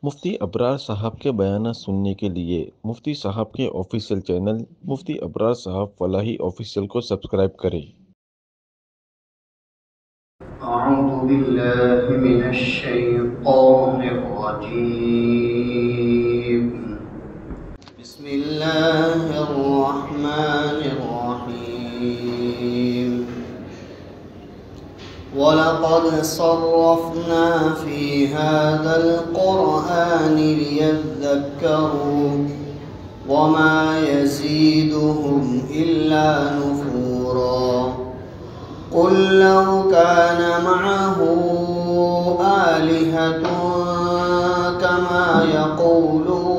مفتی ابرار صاحب کے بیانات سننے کے لیے مفتی صاحب کے آفیشیل چینل مفتی ابرار صاحب فلاحی آفیشیل کو سبسکرائب کریں۔ اعوذ باللہ من الشیطان الرجیم بسم اللہ الرحمن الرحیم وَلَقَدْ صَرَّفْنَا فِي هَذَا الْقُرْآنِ لِيَذَّكَّرُوا وَمَا يَزِيدُهُمْ إِلَّا نُفُورًا قُلْ لَوْ كَانَ مَعَهُ آلِهَةٌ كَمَا يَقُولُونَ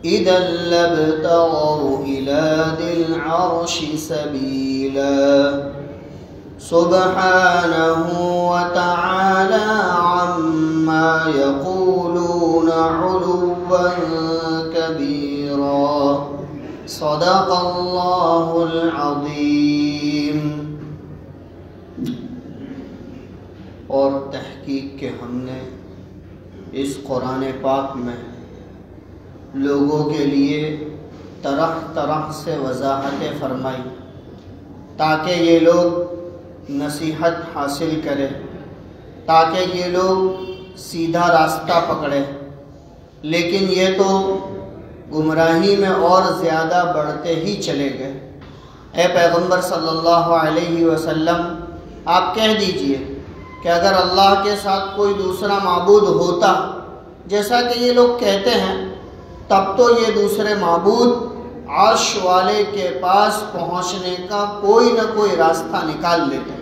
إِذًا لَابْتَغَوْا إِلَى ذِي الْعَرْشِ سَبِيلًا سبحانه وتعالى عما يقولون علوا كبيرا صدق الله العظيم۔ اور تحقیق کہ ہم نے اس قرآن پاک میں لوگوں کے لیے طرح طرح سے وضاحتیں فرمائی تاکہ یہ لوگ نصیحت حاصل کرے، تاکہ یہ لوگ سیدھا راستہ پکڑے، لیکن یہ تو گمراہی میں اور زیادہ بڑھتے ہی چلے گئے۔ اے پیغمبر صلی اللہ علیہ وسلم، آپ کہہ دیجئے کہ اگر اللہ کے ساتھ کوئی دوسرا معبود ہوتا جیسا کہ یہ لوگ کہتے ہیں، تب تو یہ دوسرے معبود عرش والے کے پاس پہنچنے کا کوئی نہ کوئی راستہ نکال لیتے۔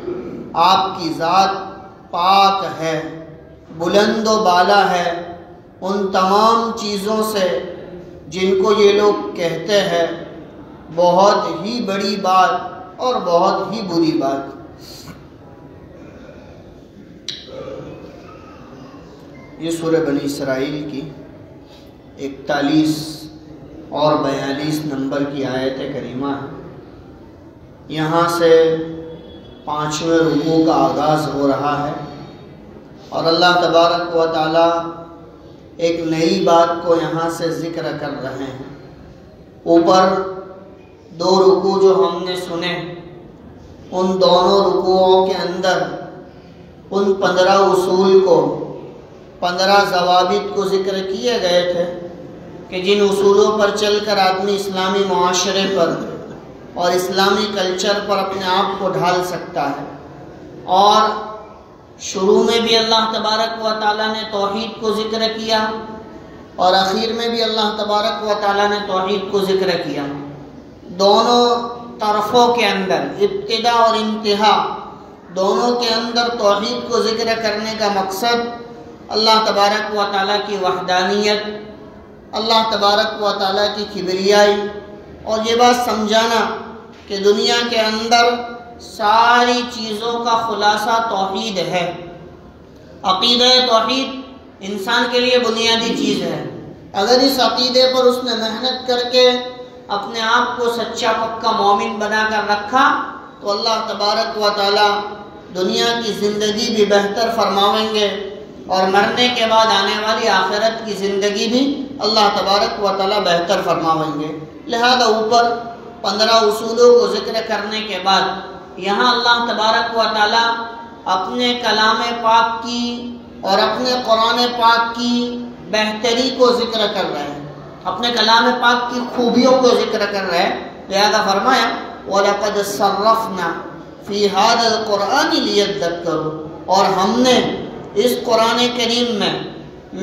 آپ کی ذات پاک ہے، بلند و بالا ہے ان تمام چیزوں سے جن کو یہ لوگ کہتے ہیں، بہت ہی بڑی بات اور بہت ہی بری بات۔ یہ سورہ بنی اسرائیل کی 41 اور 42 نمبر کی آیت کریمہ ہے۔ یہاں سے 5ویں رکوع کا آغاز ہو رہا ہے اور اللہ تبارک و تعالی ایک نئی بات کو یہاں سے ذکر کر رہے ہیں۔ اوپر 2 رکوع جو ہم نے سنے، ان دونوں رکوعوں کے اندر ان 15 اصول کو، 15 ضوابط کو ذکر کیے گئے تھے کہ جن اصولوں پر چل کر آدمی اسلامی معاشرے پر اور اسلامی کلچر پر اپنے آپ کو ڈھال سکتا ہے۔ اور شروع میں بھی اللہ تبارک و تعالیٰ نے توحید کو ذکر کیا اور اخیر میں بھی اللہ تبارک و تعالیٰ نے توحید کو ذکر کیا۔ دونوں طرفوں کے اندر، ابتدا اور انتہا دونوں کے اندر توحید کو ذکر کرنے کا مقصد اللہ تبارک و تعالیٰ کی وحدانیت، اللہ تبارک و تعالیٰ کی کبریائی، اور یہ بات سمجھانا کہ دنیا کے اندر ساری چیزوں کا خلاصہ توحید ہے۔ عقیدہ توحید انسان کے لیے بنیادی چیز ہے۔ اگر اس عقیدے پر اس نے محنت کر کے اپنے آپ کو سچا پکا مومن بنا کر رکھا تو اللہ تبارک و تعالی دنیا کی زندگی بھی بہتر فرماویں گے اور مرنے کے بعد آنے والی آخرت کی زندگی بھی اللہ تبارک و تعالی بہتر فرماویں گے۔ لہذا اوپر 15 اصولوں کو ذکر کرنے کے بعد یہاں اللہ تبارک و تعالی اپنے کلام پاک کی اور اپنے قرآن پاک کی بہتری کو ذکر کر رہے ہیں، اپنے کلام پاک کی خوبیوں کو ذکر کر رہے ہیں۔ لہذا فرمایا وَلَقَدْ صَرَّفْنَا فِي هَذَا الْقُرْآنِ لِيَذَّكَّرُوا، اور ہم نے اس قرآن کریم میں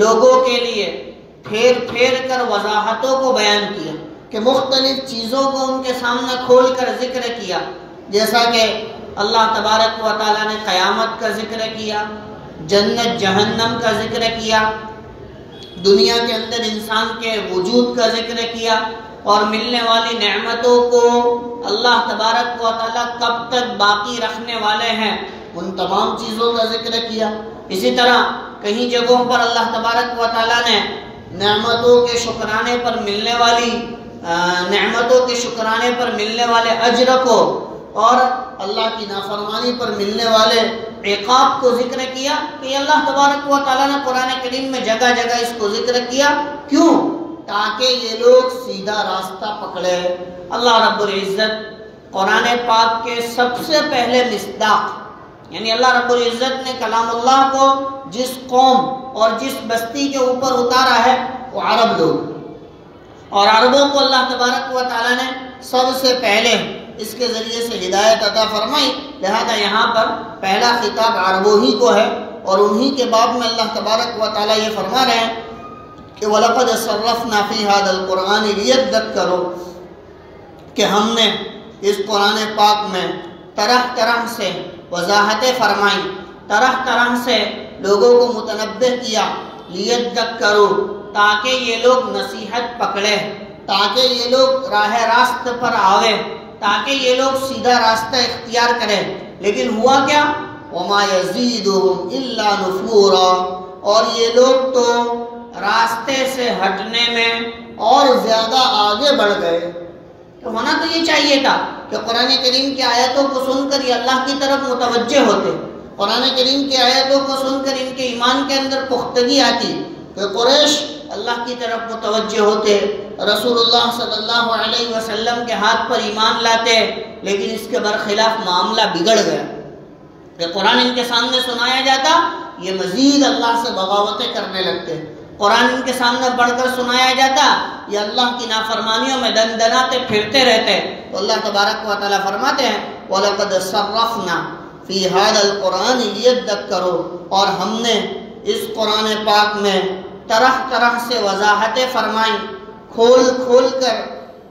لوگوں کے لیے پھیر پھیر کر وضاحتوں کو بیان کیا کہ مختلف چیزوں کو ان کے سامنے کھول کر ذکر کیا، جیسا کہ اللہ تبارک و تعالیٰ نے قیامت کا ذکر کیا، جنت جہنم کا ذکر کیا، دنیا کے اندر انسان کے وجود کا ذکر کیا، اور ملنے والی نعمتوں کو اللہ تبارک و تعالیٰ کب تک باقی رکھنے والے ہیں ان تمام چیزوں کا ذکر کیا۔ اسی طرح کہیں جگہوں پر اللہ تبارک و تعالیٰ نے نعمتوں کے شکرانے پر ملنے والے اجر کو اور اللہ کی نافرمانی پر ملنے والے عقاب کو ذکر کیا کہ یہ اللہ تبارک و تعالیٰ نے قرآن کریم میں جگہ جگہ اس کو ذکر کیا. کیوں؟ تاکہ یہ لوگ سیدھا راستہ پکڑے. اللہ رب العزت قرآن پاک کے سب سے پہلے مصداق، یعنی اللہ رب العزت نے کلام اللہ کو جس قوم اور جس بستی کے اوپر اتارا ہے وہ عرب لوگ، اور عربوں کو اللہ تبارک و تعالیٰ نے سب سے پہلے اس کے ذریعے سے ہدایت عطا فرمائی. لہذا یہاں پر پہلا خطاب عربوں ہی کو ہے، اور انہی کے باب میں اللہ تبارک و تعالیٰ یہ فرما رہے ہیں کہ وَلَقَدْ صَرَّفْنَا فِي هَذَا الْقُرْآنِ لِيَذَّكَّرُوا، کہ ہم نے اس قرآن پاک میں طرح طرح سے وضاحتیں فرمائی، طرح طرح سے لوگوں کو متنبہ کیا. لِيَذَّكَّرُوا، تاکہ یہ لوگ نصیحت پکڑے، تاکہ یہ لوگ راہ راست پر آوے، تاکہ یہ لوگ سیدھا راستہ اختیار کریں. لیکن ہوا کیا؟ وَمَا يَزِيدُهُمْ إِلَّا نُفُورًا، اور یہ لوگ تو راستے سے ہٹنے میں اور زیادہ آگے بڑھ گئے. تو ہونا تو یہ چاہیے تھا کہ قرآن کریم کی آیتوں کو سن کر یہ اللہ کی طرف متوجہ ہوتے، قرآن کریم کی آیتوں کو سن کر ان کے ایمان کے اندر پختگی آتی، کہ قریش اللہ کی طرف متوجہ ہوتے، رسول اللہ صلی اللہ علیہ وسلم کے ہاتھ پر ایمان لاتے. لیکن اس کے برخلاف معاملہ بگڑ گیا کہ قرآن ان کے سامنے سنایا جاتا، یہ مزید اللہ سے بغاوتیں کرنے لگتے. قرآن ان کے سامنے پڑھ کر سنایا جاتا، یہ اللہ کی نافرمانیوں میں دندناتے پھرتے رہتے. تو اللہ تبارک و تعالیٰ فرماتے ہیں وَلَقَدْ صَرَّفْنَا فِي هَذَا الْقُرْآنِ لِيَذَّكَّرُوا، اور ہم نے اس قرآن پاک میں طرح طرح سے وضاحتیں فرمائیں، کھول کھول کر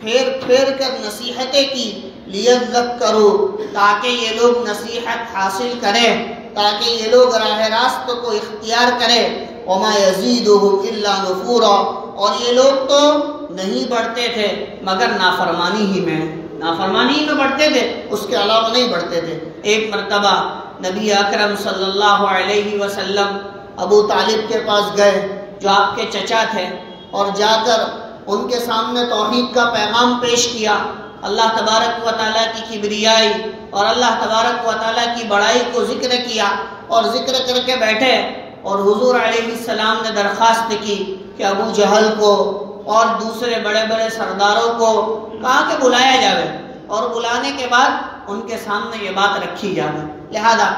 پھیر پھیر کر نصیحتیں کی. لِيَذَّكَّرُوا، تاکہ یہ لوگ نصیحت حاصل کریں، تاکہ یہ لوگ راہ راست کو اختیار کریں. وَمَا يَزِيدُهُمْ إِلَّا نُفُورًا، اور یہ لوگ تو نہیں بڑھتے تھے مگر نافرمانی ہی میں، نافرمانی ہی میں بڑھتے تھے، اس کے علاوہ نہیں بڑھتے تھے. ایک مرتبہ نبی اکرم صلی اللہ علیہ وسلم ابو طالب کے پاس گئے جو آپ کے چچا تھے، اور جا کر ان کے سامنے توحید کا پیغام پیش کیا، اللہ تبارک و تعالیٰ کی کبریائی اور اللہ تبارک و تعالیٰ کی بڑائی کو ذکر کیا، اور ذکر کر کے بیٹھے. اور حضور علیہ السلام نے درخواست کی کہ ابو جہل کو اور دوسرے بڑے بڑے سرداروں کو کہا کہ بلایا جاوے، اور بلانے کے بعد ان کے سامنے یہ بات رکھی جاوے. لہذا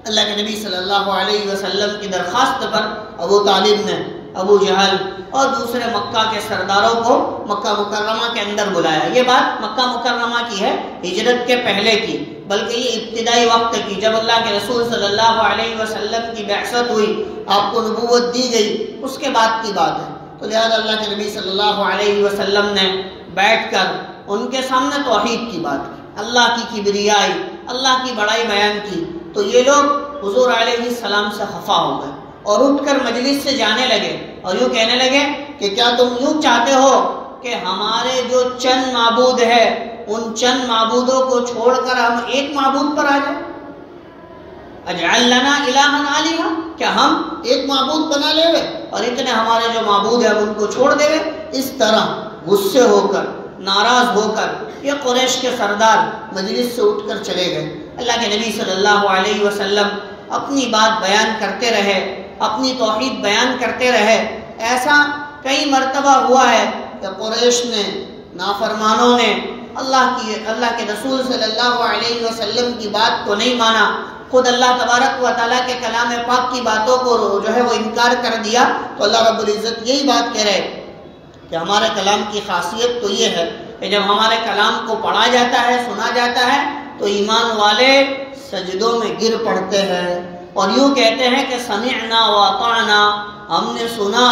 اللہ کے نبی صلی اللہ علیہ وسلم کی درخواست پر ابو طالب نے ابو جہل اور دوسرے مکہ کے سرداروں کو مکہ مکرمہ کے اندر بلایا. یہ بات مکہ مکرمہ کی ہے، ہجرت کے پہلے کی، بلکہ یہ ابتدائی وقت کی، جب اللہ کے رسول صلی اللہ علیہ وسلم کی بعثت ہوئی، آپ کو نبوت دی گئی، اس کے بعد کی بات ہے. تو لہذا اللہ کے نبی صلی اللہ علیہ وسلم نے بیٹھ کر ان کے سامنے توحید کی بات کی، اللہ کی کبریائی، اللہ کی بڑائی بیان کی. تو یہ لوگ حضور علیہ السلام سے خفا ہو گئے اور اٹھ کر مجلس سے جانے لگے، اور یوں کہنے لگے کہ کیا تم یوں چاہتے ہو کہ ہمارے جو چند معبود ہے ان چند معبودوں کو چھوڑ کر ہم ایک معبود پر آ جائیں؟ اجعل لنا الہا آلہا، کیا ہم ایک معبود بنا لے گے اور اتنے ہمارے جو معبود ہیں ان کو چھوڑ دے گے؟ اس طرح غصے ہو کر، ناراض ہو کر یہ قریش کے سردار مجلس سے اٹھ کر چلے گئے. اللہ کے نبی صلی اللہ علیہ وسلم اپنی بات بیان کرتے رہے، اپنی توحید بیان کرتے رہے. ایسا کئی مرتبہ ہوا ہے کہ قریش نے، نافرمانوں نے اللہ کے رسول صلی اللہ علیہ وسلم کی بات کو نہیں مانا، خود اللہ تبارک و تعالیٰ کے کلام پاک کی باتوں کو جو ہے وہ انکار کر دیا. تو اللہ رب العزت یہی بات کہہ رہے کہ ہمارے کلام کی خاصیت تو یہ ہے کہ جب ہمارے کلام کو پڑھا جاتا ہے، سنا جاتا ہے، تو ایمان والے سجدوں میں گر پڑتے ہیں اور یوں کہتے ہیں کہ سمعنا واطعنا، ہم نے سنا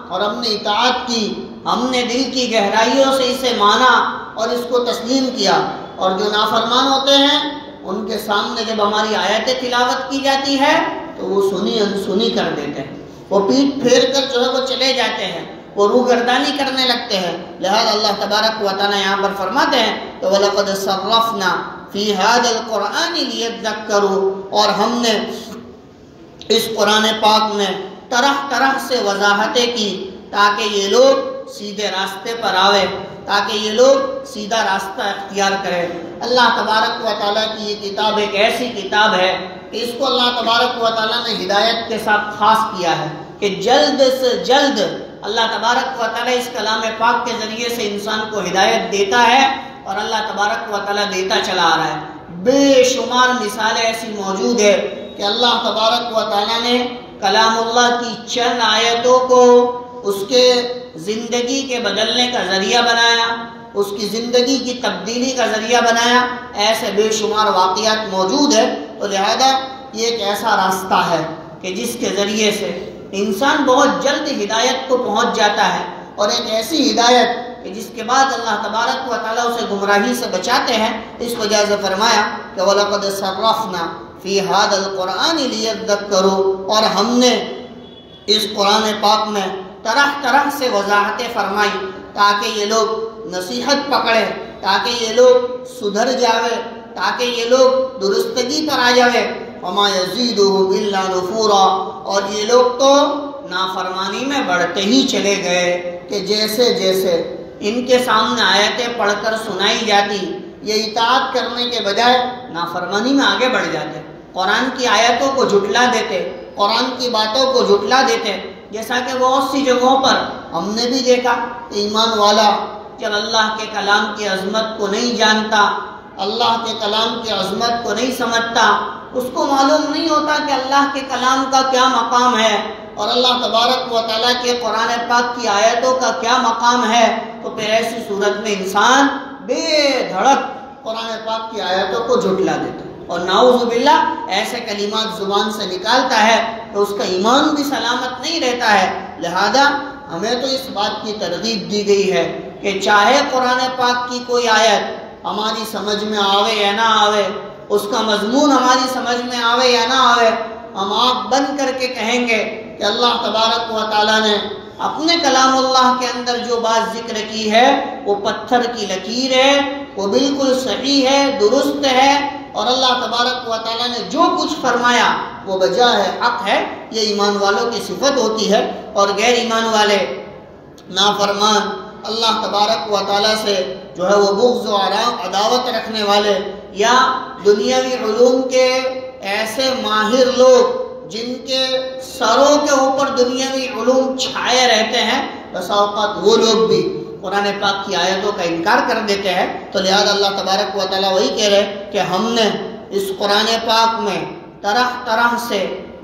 اور ہم نے اطاعت کی، ہم نے دل کی گہرائیوں سے اسے مانا اور اس کو تسلیم کیا. اور جو نافرمان ہوتے ہیں ان کے سامنے جب ہماری آیتیں تلاوت کی جاتی ہے تو وہ سنی انسنی کر دیتے ہیں، وہ پیٹ پھیر کر جو ہے وہ چلے جاتے ہیں، وہ روگردانی کرنے لگتے ہیں. لہذا اللہ تبارک و تعالیٰ یہاں پر فرماتے ہیں کہ وَلَقَدْ صَرَّفْنَا فِي هَذَا الْقُرْآنِ لِيَذَّكَّرُوا، اور ہم نے اس قرآن پاک میں طرح طرح سے وضاحتیں کی تاکہ یہ لوگ سیدھے راستے پر آوے، تاکہ یہ لوگ سیدھا راستہ اختیار کریں۔ اللہ تبارک و تعالیٰ کی یہ کتاب ایک ایسی کتاب ہے کہ اس کو اللہ تبارک و تعالیٰ نے ہدایت کے ساتھ خاص کیا ہے کہ جلد سے جلد اللہ تبارک و تعالیٰ اس کلام پاک کے ذریعے سے انسان کو ہدایت دیتا ہے، اور اللہ تبارک و تعالیٰ دیتا چلا آ رہا ہے۔ بے شمار مثالیں ایسی موجود ہے کہ اللہ تبارک و تعالیٰ نے کلام اللہ کی چند آیتوں کو اس کے زندگی کے بدلنے کا ذریعہ بنایا، اس کی زندگی کی تبدیلی کا ذریعہ بنایا۔ ایسے بے شمار واقعات موجود ہے، تو لہذا یہ ایک ایسا راستہ ہے کہ جس کے ذریعے سے انسان بہت جلد ہدایت کو پہنچ جاتا ہے، اور ایک ایسی ہدایت کہ جس کے بعد اللہ تبارک و تعالیٰ اسے گمراہی سے بچاتے ہیں۔ اس وجہ سے فرمایا کہ وَلَقَدْ صَرَّفْنَا فِي هَذَا الْقُرْآنِ لِيَذَّكَّرُوا، اور ہم نے اس قرآن پاک میں طرح طرح سے وضاحتیں فرمائی تاکہ یہ لوگ نصیحت پکڑے، تاکہ یہ لوگ سدھر جاوے، تاکہ یہ لوگ درستگی پر آ جاوے۔ وَمَا يَزِيدُهُمْ إِلَّا نُفُورًا، اور یہ لوگ تو نافرمانی میں بڑھتے ہی چلے گئے کہ جیسے جیسے ان کے سامنے آیتیں پڑھ کر سنائی جاتی، یہ اطاعت کرنے کے بجائے نافرمانی میں آگے بڑھ جاتے، قرآن کی آیتوں کو جھٹلا دیتے، قرآن کی باتوں کو جھٹلا دیتے۔ جیسا کہ بہت سی جگہوں پر ہم نے بھی دیکھا کہ ایمان والا جب اللہ کے کلام کی عظمت کو نہیں جانتا، اللہ کے کلام کی عظمت کو نہیں سمجھتا، اس کو معلوم نہیں ہوتا کہ اللہ کے کلام کا کیا مقام ہے اور اللہ تبارک و تعالیٰ کے قرآن پاک کی آیتوں کا کیا مقام ہے، تو پھر ایسی صورت میں انسان بے دھڑک قرآن پاک کی آیتوں کو جھٹلا دیتا اور نعوذ باللہ ایسے کلمات زبان سے نکالتا ہے تو اس کا ایمان بھی سلامت نہیں رہتا ہے۔ لہذا ہمیں تو اس بات کی ترغیب دی گئی ہے کہ چاہے قرآن پاک کی کوئی آیت ہماری سمجھ میں آوے یا نہ آوے، اس کا مضمون ہماری سمجھ میں آوے یا نہ آوے، ہم آنکھ بند کر کے کہیں گے کہ اللہ تبارک و تعالیٰ نے اپنے کلام اللہ کے اندر جو بات ذکر کی ہے وہ پتھر کی لکیر ہے، وہ بالکل صحیح ہے، درست ہے، اور اللہ تبارک و تعالیٰ نے جو کچھ فرمایا وہ بجا ہے، حق ہے۔ یہ ایمان والوں کی صفت ہوتی ہے، اور غیر ایمان والے نافرمان اللہ تبارک و تعالیٰ سے جو ہے وہ بغض و عداوت رکھنے والے، یا دنیاوی علوم کے ایسے ماہر لوگ جن کے سروں کے اوپر دنیاوی علوم چھائے رہتے ہیں، بسا اوقات وہ لوگ بھی قرآن پاک کی آیتوں کا انکار کر دیتے ہیں۔ تو لہذا اللہ تبارک و تعالیٰ وہی کہہ رہے کہ ہم نے اس قرآن پاک میں طرح طرح سے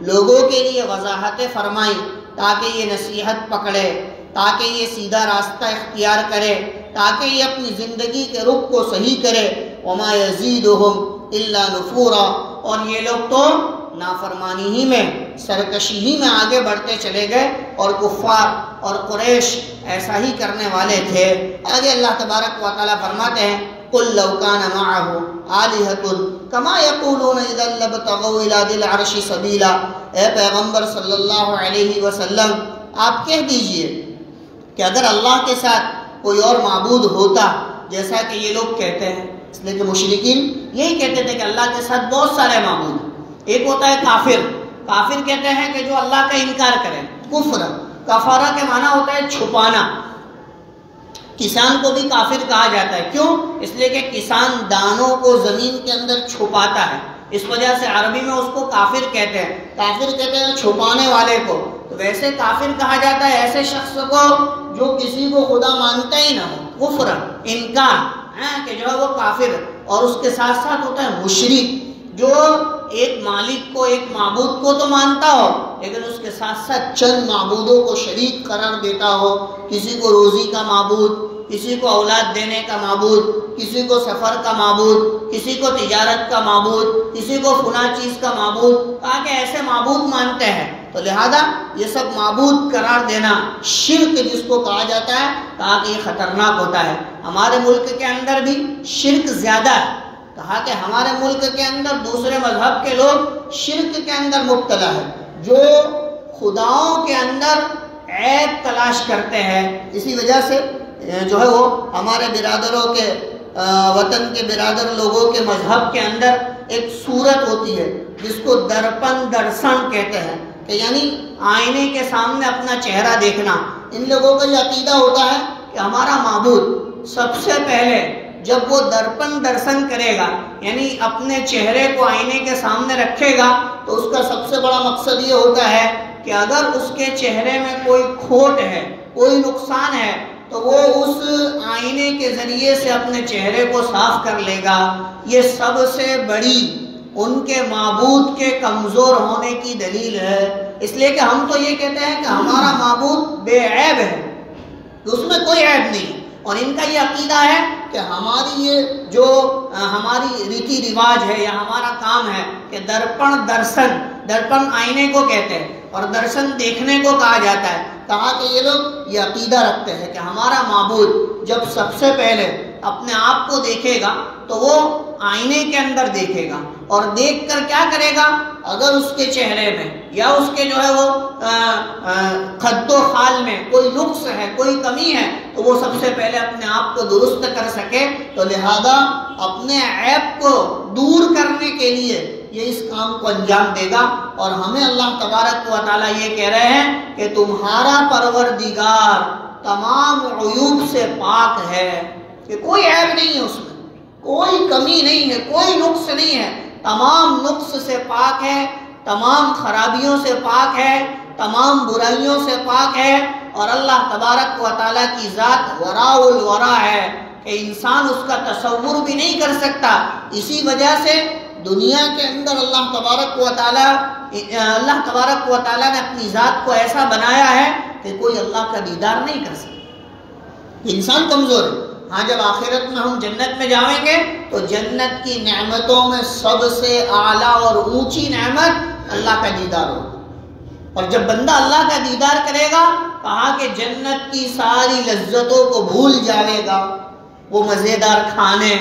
لوگوں کے لیے وضاحتیں فرمائی تاکہ یہ نصیحت پکڑے، تاکہ یہ سیدھا راستہ اختیار کرے، تاکہ یہ اپنی زندگی کے رخ کو صحیح کرے۔ وَمَا يَزِيدُهُمْ إِلَّا نُفُورًا، اور یہ لوگ تو نافرمانی ہی میں، سرکشی ہی میں آگے بڑھتے چلے گئے، اور کفار اور قریش ایسا ہی کرنے والے تھے۔ آگے اللہ تبارک و تعالیٰ فرماتے ہیں قُلْ لَوْ كَانَ مَعَهُ آلِهَةٌ كَمَا يَقُولُونَ إِذًا لَابْتَغَوْا إِلَىٰ ذِي الْعَرْشِ سَبِيلًا۔ اے پیغمبر صلی اللہ علیہ وسلم، آپ کہہ دیجئے کہ اگر اللہ کے ساتھ کوئی اور معبود ہوتا، جیسا کہ یہ لوگ کہتے ہیں، اس لیے کہ مشرکین یہی کہتے تھے کہ اللہ کے ساتھ بہت سارے معبود ہیں۔ ایک ہوتا ہے کافر، کافر کہتے ہیں کہ جو اللہ کا انکار کرے، کفر، کفارہ کے معنی ہوتا ہے چھپانا۔ کسان کو بھی کافر کہا جاتا ہے، کیوں؟ اس لیے کہ کسان دانوں کو زمین کے اندر چھپاتا ہے، اس وجہ سے عربی میں اس کو کافر کہتے ہیں۔ کافر کہتے ہیں چھپانے والے کو۔ تو ویسے کافر کہا جاتا ہے ایسے شخص کو جو کسی کو خدا مانتا ہی نہ ہو، کفر، انکار، کہ جو ہے وہ کافر۔ اور اس کے ساتھ ساتھ ہوتا ہے مشرک، جو ایک مالک کو، ایک معبود کو تو مانتا ہو لیکن اس کے ساتھ ساتھ چند معبودوں کو شریک قرار دیتا ہو، کسی کو روزی کا معبود، کسی کو اولاد دینے کا معبود، کسی کو سفر کا معبود، کسی کو تجارت کا معبود، کسی کو فلاں چیز کا معبود، کہا کہ ایسے معبود مانتے ہیں۔ تو لہذا یہ سب معبود قرار دینا شرک جس کو کہا جاتا ہے، کہا کہ یہ خطرناک ہوتا ہے۔ ہمارے ملک کے اندر بھی شرک زیادہ ہے، کہا کہ ہمارے ملک کے اندر دوسرے مذہب کے لوگ شرک کے اندر مبتلا ہے، جو خداؤں کے اندر عیب تلاش کرتے ہیں۔ اسی وجہ سے جو ہے وہ ہمارے برادروں کے، وطن کے برادر لوگوں کے مذہب کے اندر ایک صورت ہوتی ہے جس کو درپن درشن کہتے ہیں، کہ یعنی آئینے کے سامنے اپنا چہرہ دیکھنا، ان لوگوں کا یہ عقیدہ ہوتا ہے کہ ہمارا معبود سب سے پہلے جب وہ درشن کرے گا، یعنی اپنے چہرے کو آئینے کے سامنے رکھے گا، تو اس کا سب سے بڑا مقصد یہ ہوتا ہے کہ اگر اس کے چہرے میں کوئی کھوٹ ہے، کوئی نقصان ہے، تو وہ اس آئینے کے ذریعے سے اپنے چہرے کو صاف کر لے گا۔ یہ سب سے بڑی ان کے معبود کے کمزور ہونے کی دلیل ہے۔ اس لیے کہ ہم تو یہ کہتے ہیں کہ ہمارا معبود بے عیب ہے، اس میں کوئی عیب نہیں، اور ان کا یہ عقیدہ ہے کہ ہماری یہ جو ہماری ریتی رواج ہے یا ہمارا کام ہے کہ درپن آئینے کو کہتے ہیں اور درشن دیکھنے کو کہا جاتا ہے۔ کہا کہ یہ لوگ یہ عقیدہ رکھتے ہیں کہ ہمارا معبود جب سب سے پہلے اپنے آپ کو دیکھے گا تو وہ آئینے کے اندر دیکھے گا، اور دیکھ کر کیا کرے گا؟ اگر اس کے چہرے میں یا اس کے جو ہے وہ خد و خال میں کوئی نقص ہے، کوئی کمی ہے، تو وہ سب سے پہلے اپنے آپ کو درست کر سکے، تو لہذا اپنے عیب کو دور کرنے کے لیے یہ اس کام کو انجام دے گا۔ اور ہمیں اللہ تبارک و تعالیٰ یہ کہہ رہے ہیں کہ تمہارا پروردگار تمام عیوب سے پاک ہے، کہ کوئی عیب نہیں ہے، اس میں کوئی کمی نہیں ہے، کوئی نقص نہیں ہے، تمام نقص سے پاک ہے، تمام خرابیوں سے پاک ہے، تمام برائیوں سے پاک ہے۔ اور اللہ تبارک و تعالیٰ کی ذات وراء الورا ہے کہ انسان اس کا تصور بھی نہیں کر سکتا۔ اسی وجہ سے دنیا کے اندر اللہ تبارک و تعالیٰ نے اپنی ذات کو ایسا بنایا ہے کہ کوئی اللہ کا دیدار نہیں کر سکتا، انسان کمزور ہے۔ ہاں جب آخرت میں ہم جنت میں جائیں گے تو جنت کی نعمتوں میں سب سے اعلیٰ اور اونچی نعمت اللہ کا دیدار ہوگا، اور جب بندہ اللہ کا دیدار کرے گا، کہا کہ جنت کی ساری لذتوں کو بھول جائے گا، وہ مزیدار کھانے،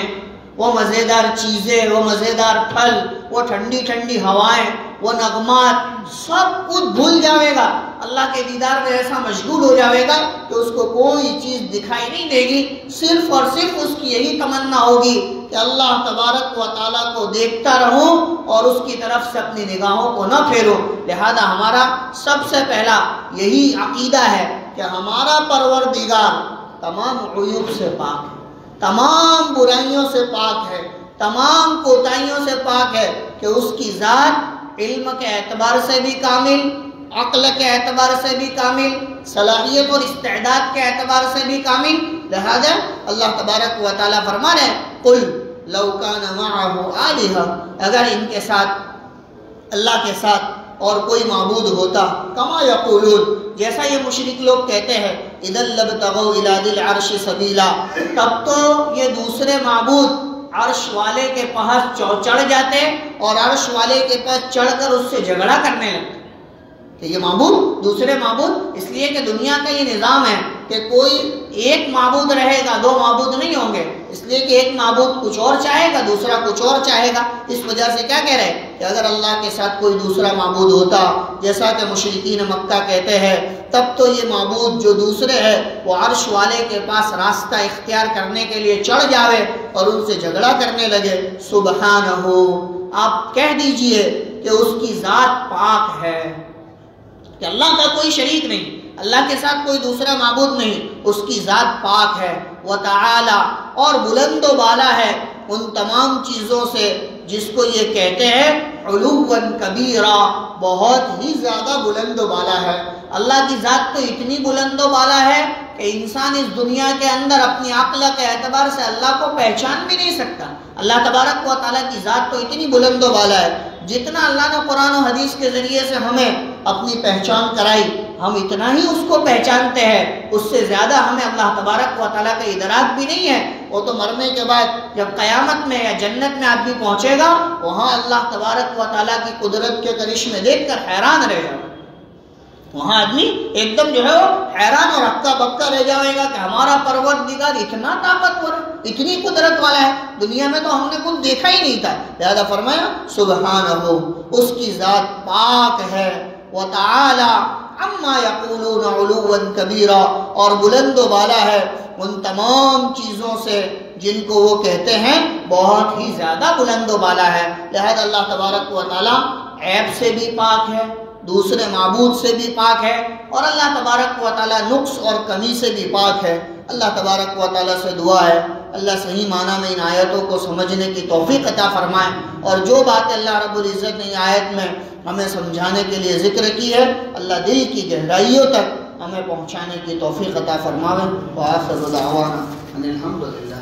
وہ مزیدار چیزیں، وہ مزیدار پھل، وہ ٹھنڈی ٹھنڈی ہوائیں، وہ نغمات، سب کچھ بھول جائے گا، اللہ کے دیدار میں ایسا مشغول ہو جائے گا کہ اس کو کوئی چیز دکھائی نہیں دے گی، صرف اور صرف اس کی یہی تمنا ہوگی کہ اللہ تبارک و تعالیٰ کو دیکھتا رہوں اور اس کی طرف سے اپنی نگاہوں کو نہ پھیروں۔ لہذا ہمارا سب سے پہلا یہی عقیدہ ہے کہ ہمارا پروردگار تمام عیوب سے پاک ہے، تمام برائیوں سے پاک ہے، تمام کوتاہیوں سے پاک ہے، کہ اس کی ذات علم کے اعتبار سے بھی کامل، عقل کے اعتبار سے بھی کامل، صلاحیت اور استعداد کے اعتبار سے بھی کامل۔ لہذا اللہ تبارک و تعالیٰ فرما رہے ہیں قُلْ لَوْ كَانَ مَعَهُ آلِهَةٌ، اگر ان کے ساتھ اللہ کے ساتھ اور کوئی معبود ہوتا، کما یقولون، جیسا یہ مشرک لوگ کہتے ہیں، اِذًا لَابْتَغَوْا إِلَىٰ ذِي الْعَرْشِ سَبِيلًا، تب تو یہ دوسرے معبود عرش والے کے پاس چڑھ جاتے اور عرش والے کے پاس چڑھ کر اس سے جھگڑا کرنے لگتے کہ یہ معبود دوسرے معبود، اس لیے کہ دنیا کا یہ نظام ہے کہ کوئی ایک معبود رہے گا، دو معبود نہیں ہوں گے، اس لیے کہ ایک معبود کچھ اور چاہے گا، دوسرا کچھ اور چاہے گا۔ اس وجہ سے کیا کہہ رہے ہیں کہ اگر اللہ کے ساتھ کوئی دوسرا معبود ہوتا، جیسا کہ مشرکین مکہ کہتے ہیں، تب تو یہ معبود جو دوسرے ہے وہ عرش والے کے پاس راستہ اختیار کرنے کے لیے چڑھ جاوے اور ان سے جھگڑا کرنے لگے۔ سبحانہ، آپ کہہ دیجئے کہ اس کی ذات پاک ہے، کہ اللہ کا کوئی شریک نہیں، اللہ کے ساتھ کوئی دوسرا معبود نہیں، اس کی ذات پاک ہے۔ وتعالی، اور بلند و بالا ہے ان تمام چیزوں سے جس کو یہ کہتے ہیں علوا کبیرا، بہت ہی زیادہ بلند و بالا ہے۔ اللہ کی ذات تو اتنی بلند و بالا ہے کہ انسان اس دنیا کے اندر اپنی عقل کے اعتبار سے اللہ کو پہچان بھی نہیں سکتا۔ اللہ تبارک و تعالیٰ کی ذات تو اتنی بلند و بالا ہے، جتنا اللہ نے قرآن و حدیث کے ذریعے سے ہمیں اپنی پہچان کرائی، ہم اتنا ہی اس کو پہچانتے ہیں، اس سے زیادہ ہمیں اللہ تبارک و تعالیٰ کا ادراک بھی نہیں ہے۔ وہ تو مرنے کے بعد جب قیامت میں یا جنت میں آدمی پہنچے گا، وہاں اللہ تبارک و تعالیٰ کی قدرت کے کرشمے دیکھ کر حیران رہ جائے گا، وہاں آدمی ایک دم جو ہے وہ حیران اور ہکا بکا رہ جائے گا کہ ہمارا پروردگار اتنا طاقتور ہے، اتنی قدرت والا ہے، دنیا میں تو ہم نے کچھ دیکھا ہی نہیں تھا۔ لہذا فرمایا سبحانہ، اس کی ذات پاک ہے، وتعالی عما یقولون علوا کبیرا، اور بلند و بالا ہے ان تمام چیزوں سے جن کو وہ کہتے ہیں بہت ہی زیادہ بلند و بالا ہے۔ لہذا اللہ تبارک و تعالی عیب سے بھی پاک ہے، دوسرے معبود سے بھی پاک ہے اور اللہ تبارک و تعالیٰ نقص اور کمی سے بھی پاک ہے۔ اللہ تبارک و تعالیٰ سے دعا ہے اللہ صحیح معنی میں ان آیتوں کو سمجھنے کی توفیق عطا فرمائے، اور جو باتیں اللہ رب العزت نے آیت میں ہمیں سمجھانے کے لیے ذکر کی ہے اللہ دل کی گہرائیوں تک ہمیں پہنچانے کی توفیق عطا فرمائے۔ وآخر دعوانا ان الحمدللہ۔